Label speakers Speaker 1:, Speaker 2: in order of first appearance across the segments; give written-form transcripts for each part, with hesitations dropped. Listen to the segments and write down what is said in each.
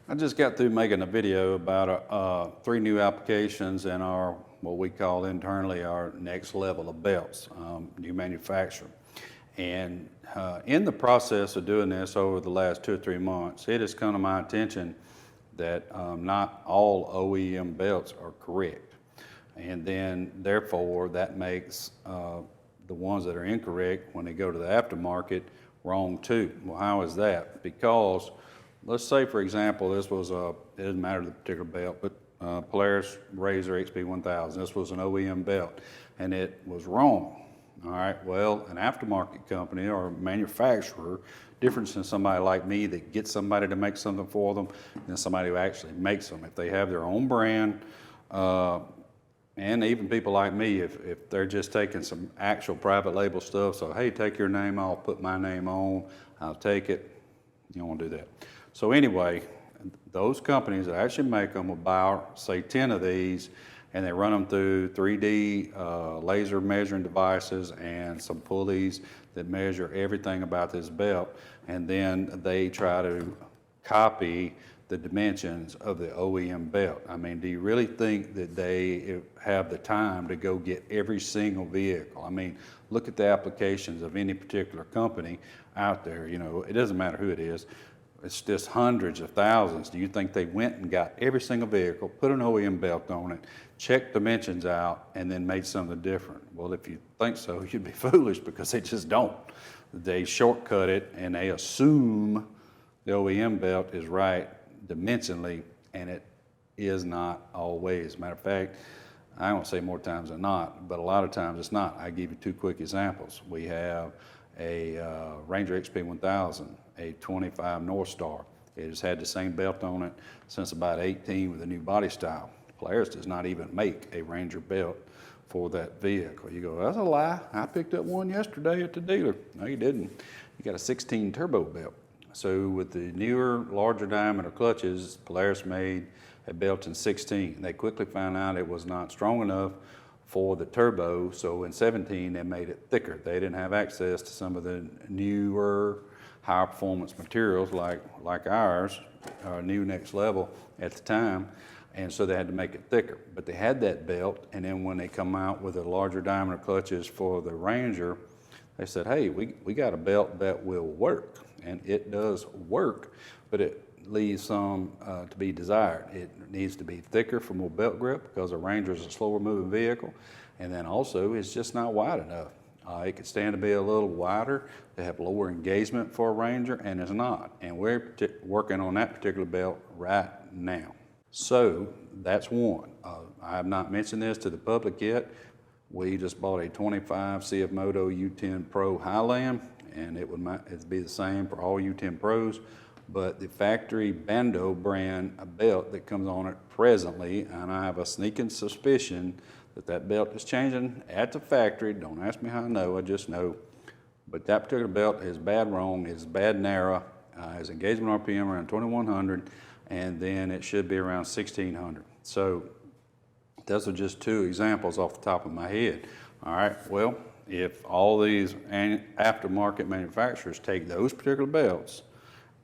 Speaker 1: I just got through making a video about 3 new applications in our, what we call internally, our next level of belts, new manufacturer. And in the process of doing this over the last 2 or 3 months, it has come to my attention that not all OEM belts are correct. And then therefore that makes the ones that are incorrect when they go to the aftermarket wrong too. Well, how is that? Because let's say, for example, this was it doesn't matter the particular belt, but Polaris Razor XP 1000. This was an OEM belt, and it was wrong. All right, well, an aftermarket company or manufacturer, different than somebody like me that gets somebody to make something for them than somebody who actually makes them. If they have their own brand, and even people like me, if they're just taking some actual private label stuff, so hey, take your name off, put my name on, I'll take it. You don't want to do that. So anyway, those companies that actually make them will buy, say, 10 of these, and they run them through 3D laser measuring devices and some pulleys that measure everything about this belt, and then they try to copy the dimensions of the OEM belt. I mean, do you really think that they have the time to go get every single vehicle? I mean, look at the applications of any particular company out there. You know, it doesn't matter who it is. It's just hundreds of thousands. Do you think they went and got every single vehicle, put an OEM belt on it, checked dimensions out, and then made something different? Well, if you think so, you'd be foolish, because they just don't. They shortcut it and they assume the OEM belt is right dimensionally, and it is not always. Matter of fact, I won't say more times than not, but a lot of times it's not. I give you 2 quick examples. We have a Ranger XP 1000, a 25 North Star. It has had the same belt on it since about 18 with a new body style. Polaris does not even make a Ranger belt for that vehicle. You go, that's a lie. I picked up one yesterday at the dealer. No, you didn't. You got a 16 turbo belt. So with the newer, larger diameter clutches, Polaris made a belt in 16. They quickly found out it was not strong enough for the turbo, so in 17 they made it thicker. They didn't have access to some of the newer, higher performance materials like ours, our new next level at the time, and so they had to make it thicker. But they had that belt, and then when they come out with the larger diameter clutches for the Ranger, they said, hey, we got a belt that will work. And it does work, but it leaves some to be desired. It needs to be thicker for more belt grip, because a Ranger is a slower moving vehicle, and then also it's just not wide enough. It could stand to be a little wider, to have lower engagement for a Ranger, and it's not. And we're working on that particular belt right now. So that's one. I have not mentioned this to the public yet. We just bought a 25 CF Moto U10 Pro Highland, and it'd be the same for all U10 Pros, but the factory Bando brand belt that comes on it presently, and I have a sneaking suspicion that that belt is changing at the factory. Don't ask me how I know, I just know. But that particular belt is bad wrong, is bad narrow, has engagement RPM around 2100, and then it should be around 1600. So those are just 2 examples off the top of my head. All right, well, if all these aftermarket manufacturers take those particular belts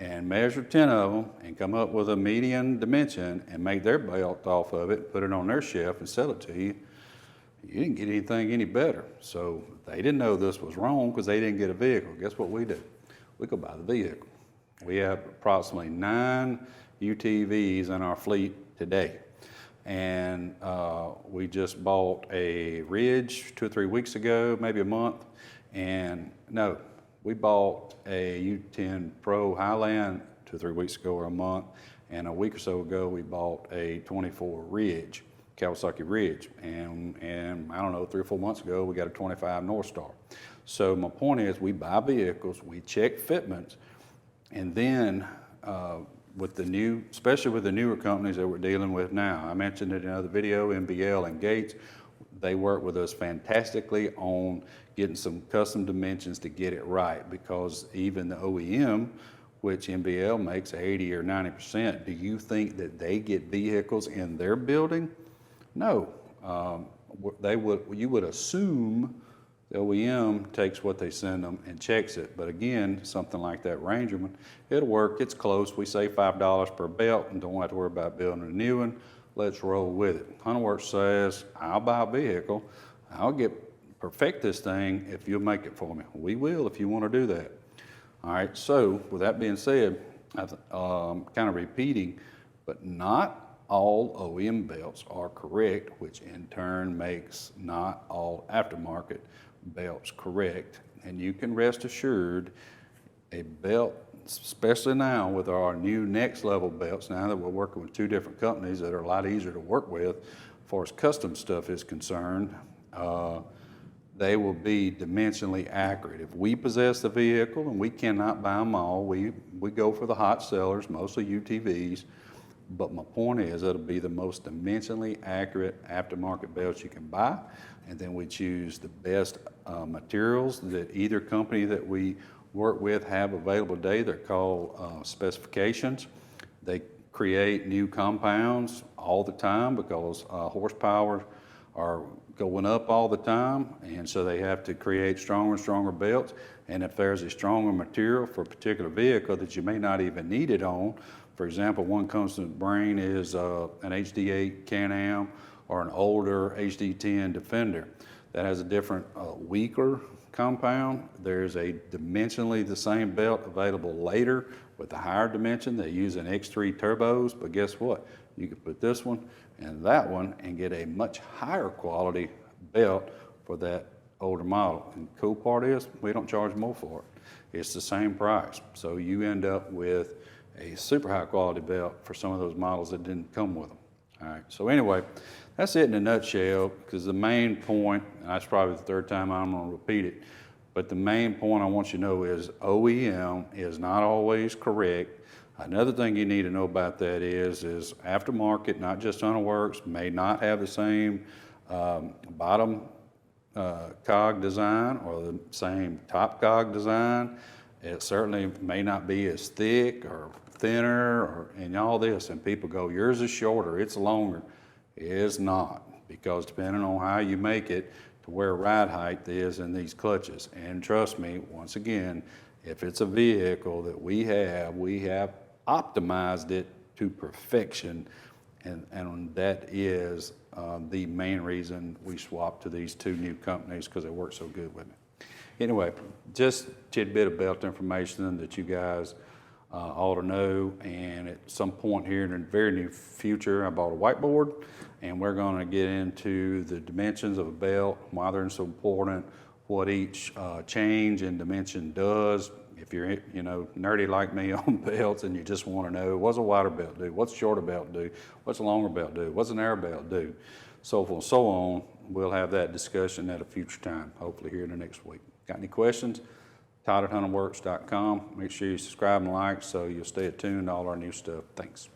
Speaker 1: and measure 10 of them and come up with a median dimension and make their belt off of it, put it on their shelf and sell it to you, you didn't get anything any better. So they didn't know this was wrong because they didn't get a vehicle. Guess what we do? We go buy the vehicle. We have approximately 9 UTVs in our fleet today. And we just bought a Ridge 2 or 3 weeks ago, maybe a month. And no, we bought a U10 Pro Highland 2 or 3 weeks ago or a month. And a week or so ago, we bought a 24 Ridge, Kawasaki Ridge. And I don't know, 3 or 4 months ago, we got a 25 North Star. So my point is, we buy vehicles, we check fitments, and then with the new, especially with the newer companies that we're dealing with now. I mentioned it in another video, MBL and Gates. They work with us fantastically on getting some custom dimensions to get it right, because even the OEM, which MBL makes 80 or 90%, do you think that they get vehicles in their building? No. You would assume The OEM takes what they send them and checks it. But again, something like that Ranger one, it'll work, it's close. We save $5 per belt and don't have to worry about building a new one. Let's roll with it. Hunterworks says, I'll buy a vehicle, I'll perfect this thing if you'll make it for me. We will if you want to do that. All right, so with that being said, kind of repeating, but not all OEM belts are correct, which in turn makes not all aftermarket belts correct. And you can rest assured a belt, especially now with our new next level belts, now that we're working with two different companies that are a lot easier to work with as far as custom stuff is concerned, they will be dimensionally accurate. If we possess the vehicle, and we cannot buy them all, we go for the hot sellers, mostly UTVs, but my point is it'll be the most dimensionally accurate aftermarket belts you can buy, and then we choose the best materials that either company that we work with have available today. They're called specifications. They create new compounds all the time because horsepower are going up all the time, and so they have to create stronger and stronger belts. And if there's a stronger material for a particular vehicle that you may not even need it on, for example, one comes to the brain is an HD8 Can-Am or an older HD10 Defender that has a different weaker compound. There's a dimensionally the same belt available later with a higher dimension. They use an X3 turbos, but guess what? You can put this one and that one and get a much higher quality belt for that older model. And the cool part is we don't charge more for it. It's the same price. So you end up with a super high quality belt for some of those models that didn't come with them. All right, so anyway, that's it in a nutshell, because the main point, and that's probably the third time I'm gonna repeat it, but the main point I want you to know is OEM is not always correct. Another thing you need to know about that is aftermarket, not just Hunterworks, may not have the same bottom cog design or the same top cog design. It certainly may not be as thick or thinner and all this, and people go, yours is shorter, it's longer. It's not, because depending on how you make it to where ride height is in these clutches. And trust me, once again, if it's a vehicle that we have optimized it to perfection, and that is the main reason we swapped to these two new companies, because they work so good with me. Anyway, just tidbit of belt information that you guys ought to know. And at some point here in the very near future, I bought a whiteboard, and we're going to get into the dimensions of a belt, why they're so important, what each change in dimension does. If you're nerdy like me on belts and you just want to know, what's a wider belt do? What's a shorter belt do? What's a longer belt do? What's an air belt do? So forth and so on. We'll have that discussion at a future time, hopefully here in the next week. Got any questions? Todd at Hunterworks.com. Make sure you subscribe and like so you'll stay attuned to all our new stuff. Thanks.